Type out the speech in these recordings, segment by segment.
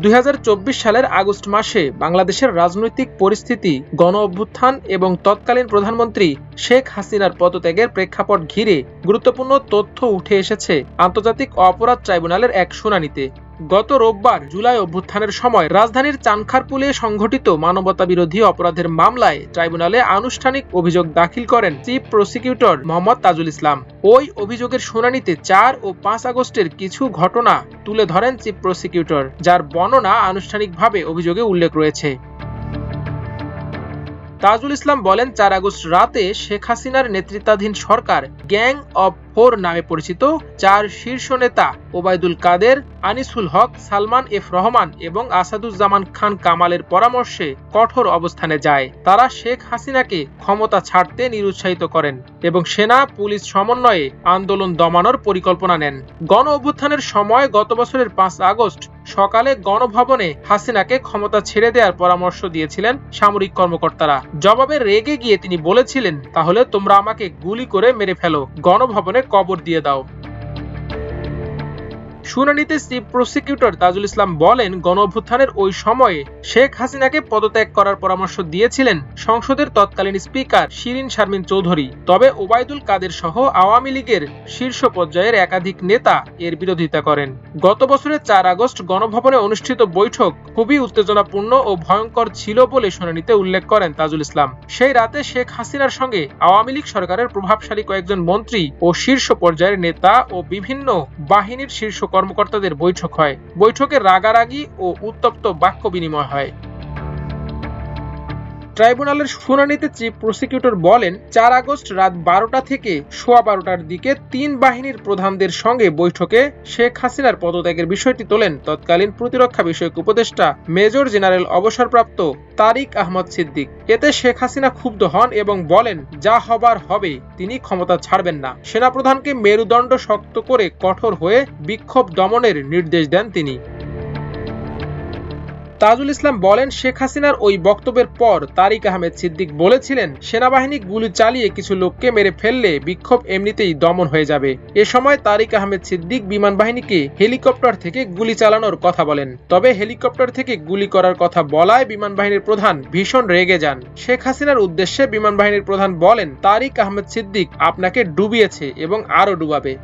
2024 সালের আগস্ট মাসে বাংলাদেশের রাজনৈতিক পরিস্থিতি, গণ-অভ্যুত্থান এবং তৎকালীন প্রধানমন্ত্রী শেখ হাসিনার পদত্যাগের প্রেক্ষাপট ঘিরে গুরুত্বপূর্ণ তথ্য উঠে এসেছে আন্তর্জাতিক অপরাধ ট্রাইব্যুনালের এক শুনানিতে। গত রোববার জুলাই অভ্যুত্থানের সময় রাজধানীর চানখারপুলে সংঘটিত মানবতাবিরোধী অপরাধের মামলায় ট্রাইব্যুনালে আনুষ্ঠানিক অভিযোগ দাখিল করেন চিফ প্রসিকিউটর মোহাম্মদ তাজুল ইসলাম। ওই অভিযোগের শুনানিতে 4 ও 5 আগস্টের কিছু ঘটনা তুলে ধরেন চিফ প্রসিকিউটর, যার বর্ণনা আনুষ্ঠানিকভাবে অভিযোগে উল্লেখ রয়েছে। তাজুল ইসলাম বলেন, 4 আগস্ট রাতে শেখ হাসিনার নেতৃত্বাধীন সরকার গ্যাং অব 4 নামে পরিচিত 4 শীর্ষ নেতা ওবায়দুল কাদের, আনিসুল হক, সালমান এফ রহমান এবং আসাদুজ্জামান খান কামালের পরামর্শে কঠোর অবস্থানে যায়। তারা শেখ হাসিনাকে ক্ষমতা ছাড়তে নিরুৎসাহিত করেন এবং সেনা পুলিশ সমন্বয়ে আন্দোলন দমানোর পরিকল্পনা নেন। গণ অভ্যুত্থানের সময় গত বছরের 5 আগস্ট সকালে গণভবনে হাসিনাকে ক্ষমতা ছেড়ে দেওয়ার পরামর্শ দিয়েছিলেন সামরিক কর্মকর্তারা। জবাবে রেগে গিয়ে তিনি বলেছিলেন, তাহলে তোমরা আমাকে গুলি করে মেরে ফেলো, গণভবনে কবর দিয়ে দাও। শুনানিতে চিফ প্রসিকিউটর তাজুল ইসলাম বলেন, গণঅভ্যুত্থানের ওই সময়ে শেখ হাসিনাকে পদত্যাগ করার পরামর্শ দিয়েছিলেন সংসদের তৎকালীন স্পিকার শিরিন শারমিন চৌধুরী। তবে ওবায়দুল কাদের সহ আওয়ামী লীগের শীর্ষ পর্যায়ের একাধিক নেতা এর বিরোধিতা করেন। গত বছরের 4 আগস্ট গণভবনে অনুষ্ঠিত বৈঠক খুবই উত্তেজনাপূর্ণ ও ভয়ঙ্কর ছিল বলে শুনানিতে উল্লেখ করেন তাজুল ইসলাম। সেই রাতে শেখ হাসিনার সঙ্গে আওয়ামী লীগ সরকারের প্রভাবশালী কয়েকজন মন্ত্রী ও শীর্ষ পর্যায়ের নেতা ও বিভিন্ন বাহিনীর শীর্ষ কর্মকর্তাদের বৈঠক হয়। বৈঠকে রাগারাগি ও উত্তপ্ত বাক্য বিনিময় হয়। ট্রাইব্যুনালের শুনানিতে চিফ প্রসিকিউটর বলেন, 4 আগস্ট রাত 12টা থেকে সোয়া 12টার দিকে 3 বাহিনীর প্রধানদের সঙ্গে বৈঠকে শেখ হাসিনার পদত্যাগের বিষয়টি তোলেন তৎকালীন প্রতিরক্ষা বিষয়ক উপদেষ্টা মেজর জেনারেল অবসরপ্রাপ্ত তারিক আহমদ সিদ্দিক। এতে শেখ হাসিনা ক্ষুব্ধ হন এবং বলেন, যা হবার হবে, তিনি ক্ষমতা ছাড়বেন না। সেনাপ্রধানকে মেরুদণ্ড শক্ত করে কঠোর হয়ে বিক্ষোভ দমনের নির্দেশ দেন তিনি। তাজুল ইসলাম বলেন, শেখ হাসিনার ওই বক্তব্যের পর তারিক আহমেদ সিদ্দিক বলেছিলেন, সেনাবাহিনী গুলি চালিয়ে কিছু লোককে মেরে ফেললে বিক্ষোভ এমনিতেই দমন হয়ে যাবে। এ সময় তারিক আহমেদ সিদ্দিক বিমান বাহিনীকে হেলিকপ্টার থেকে গুলি চালানোর কথা বলেন। তবে হেলিকপ্টার থেকে গুলি করার কথা বলায় বিমান বাহিনীর প্রধান ভীষণ রেগে যান। শেখ হাসিনার উদ্দেশ্যে বিমান বাহিনীর প্রধান বলেন, তারিক আহমেদ সিদ্দিক আপনাকে ডুবিয়েছে এবং আরো ডুবাবে।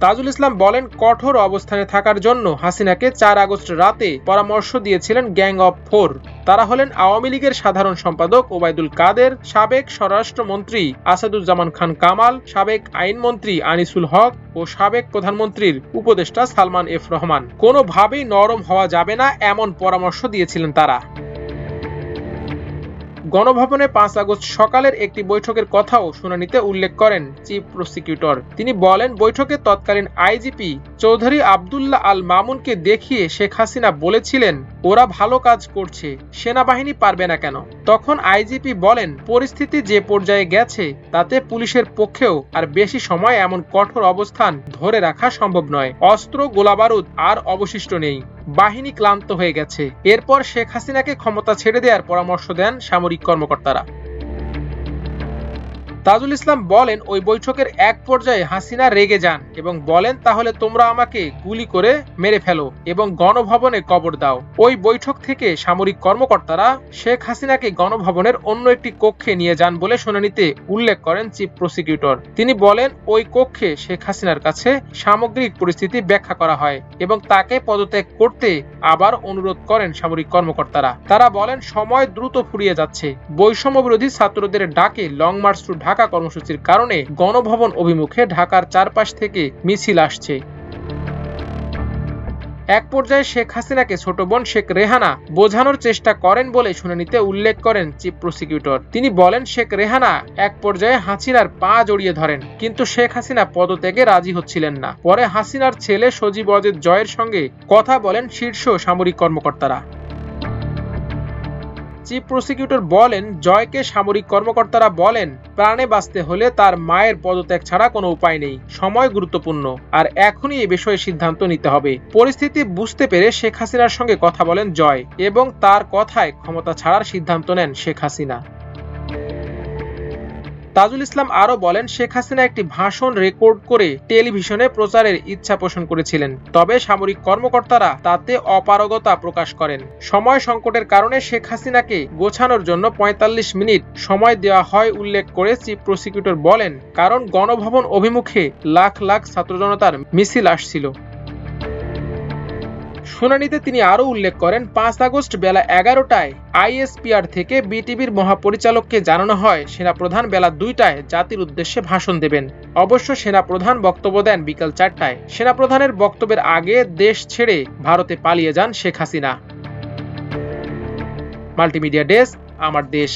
তাজুল ইসলাম বলেন, কঠোর অবস্থানে থাকার জন্য হাসিনাকে 4 আগস্ট রাতে পরামর্শ দিয়েছিলেন গ্যাং অব 4। তারা হলেন আওয়ামী লীগের সাধারণ সম্পাদক ওবায়দুল কাদের, সাবেক স্বরাষ্ট্রমন্ত্রী আসাদুজ্জামান খান কামাল, সাবেক আইনমন্ত্রী আনিসুল হক ও সাবেক প্রধানমন্ত্রীর উপদেষ্টা সালমান এফ রহমান। কোনোভাবেই নরম হওয়া যাবে না, এমন পরামর্শ দিয়েছিলেন তারা। গণভবনে 5 আগস্ট সকালের একটি বৈঠকের কথাও শুনানিতে উল্লেখ করেন চিফ প্রসিকিউটর। তিনি বলেন, বৈঠকে তৎকালীন আইজিপি চৌধুরী আব্দুল্লাহ আল মামুনকে দেখিয়ে শেখ হাসিনা বলেছিলেন, ওরা ভালো কাজ করছে, সেনাবাহিনী পারবে না কেন? তখন আইজিপি বলেন, পরিস্থিতি যে পর্যায়ে গেছে তাতে পুলিশের পক্ষেও আর বেশি সময় এমন কঠোর অবস্থান ধরে রাখা সম্ভব নয়। অস্ত্র গোলাবারুদ আর অবশিষ্ট নেই, বাহিনী ক্লান্ত হয়ে গেছে। এরপর শেখ হাসিনাকে ক্ষমতা ছেড়ে দেওয়ার পরামর্শ দেন সামরিক কর্মকর্তারা। তাজুল ইসলাম বলেন, ওই বৈঠকের এক পর্যায়ে হাসিনা রেগে যান এবং বলেন, তাহলে তোমরা আমাকে গুলি করে মেরে ফেলো এবং গণভবনে কবর দাও। ওই বৈঠক থেকে সামরিক কর্মকর্তারা শেখ হাসিনাকে গণভবনের অন্য একটি কক্ষে নিয়ে যান বলে শুনানিতে উল্লেখ করেন চিফ প্রসিকিউটর। তিনি বলেন, ওই কক্ষে শেখ হাসিনার কাছে সামগ্রিক পরিস্থিতি ব্যাখ্যা করা হয় এবং তাকে পদত্যাগ করতে আবার অনুরোধ করেন সামরিক কর্মকর্তারা। তারা বলেন, সময় দ্রুত ফুরিয়ে যাচ্ছে। বৈষম্য বিরোধী ছাত্রদের ডাকে লং মার্চ টু ঢাকা কর্মসূচির কারণে গণভবন অভিমুখে ঢাকার চারপাশ থেকে মিছিল আসছে। এক পর্যায়ে শেখ হাসিনাকে ছোট বোন শেখ রেহানা বোঝানোর চেষ্টা করেন বলে শুনানিতে উল্লেখ করেন চিফ প্রসিকিউটর। তিনি বলেন, শেখ রেহানা এক পর্যায়ে হাসিনার পা জড়িয়ে ধরেন, কিন্তু শেখ হাসিনা পদত্যাগে রাজি হচ্ছিলেন না। পরে হাসিনার ছেলে সজীব ওয়াজেদ জয়ের সঙ্গে কথা বলেন শীর্ষ সামরিক কর্মকর্তারা। চিফ প্রসিকিউটর বলেন, জয়কে সামরিক কর্মকর্তারা বলেন, প্রাণে বাঁচতে হলে তার মায়ের পদত্যাগ ছাড়া কোনো উপায় নেই। সময় গুরুত্বপূর্ণ, আর এখনই এ বিষয়ে সিদ্ধান্ত নিতে হবে। পরিস্থিতি বুঝতে পেরে শেখ হাসিনার সঙ্গে কথা বলেন জয় এবং তার কথায় ক্ষমতা ছাড়ার সিদ্ধান্ত নেন শেখ হাসিনা। তাজুল ইসলাম আরও বলেন, শেখ হাসিনা একটি ভাষণ রেকর্ড করে টেলিভিশনে প্রচারের ইচ্ছা পোষণ করেছিলেন। তবে সামরিক কর্মকর্তারা তাতে অপারগতা প্রকাশ করেন। সময় সংকটের কারণে শেখ হাসিনাকে গোছানোর জন্য ৪৫ মিনিট সময় দেওয়া হয় উল্লেখ করে চিফ প্রসিকিউটর বলেন, কারণ গণভবন অভিমুখে লাখ লাখ ছাত্র জনতার মিছিল আসছিল। শুনানিতে তিনি আরও উল্লেখ করেন, ৫ আগস্ট বেলা ১১টায় আইএসপিআর থেকে বিটিভির মহাপরিচালককে জানানো হয় সেনাপ্রধান বেলা ২টায় জাতির উদ্দেশ্যে ভাষণ দেবেন। অবশ্য সেনাপ্রধান বক্তব্য দেন বিকাল ৪টায়। সেনাপ্রধানের বক্তব্যের আগে দেশ ছেড়ে ভারতে পালিয়ে যান শেখ হাসিনা। মাল্টিমিডিয়া ডেস্ক, আমার দেশ।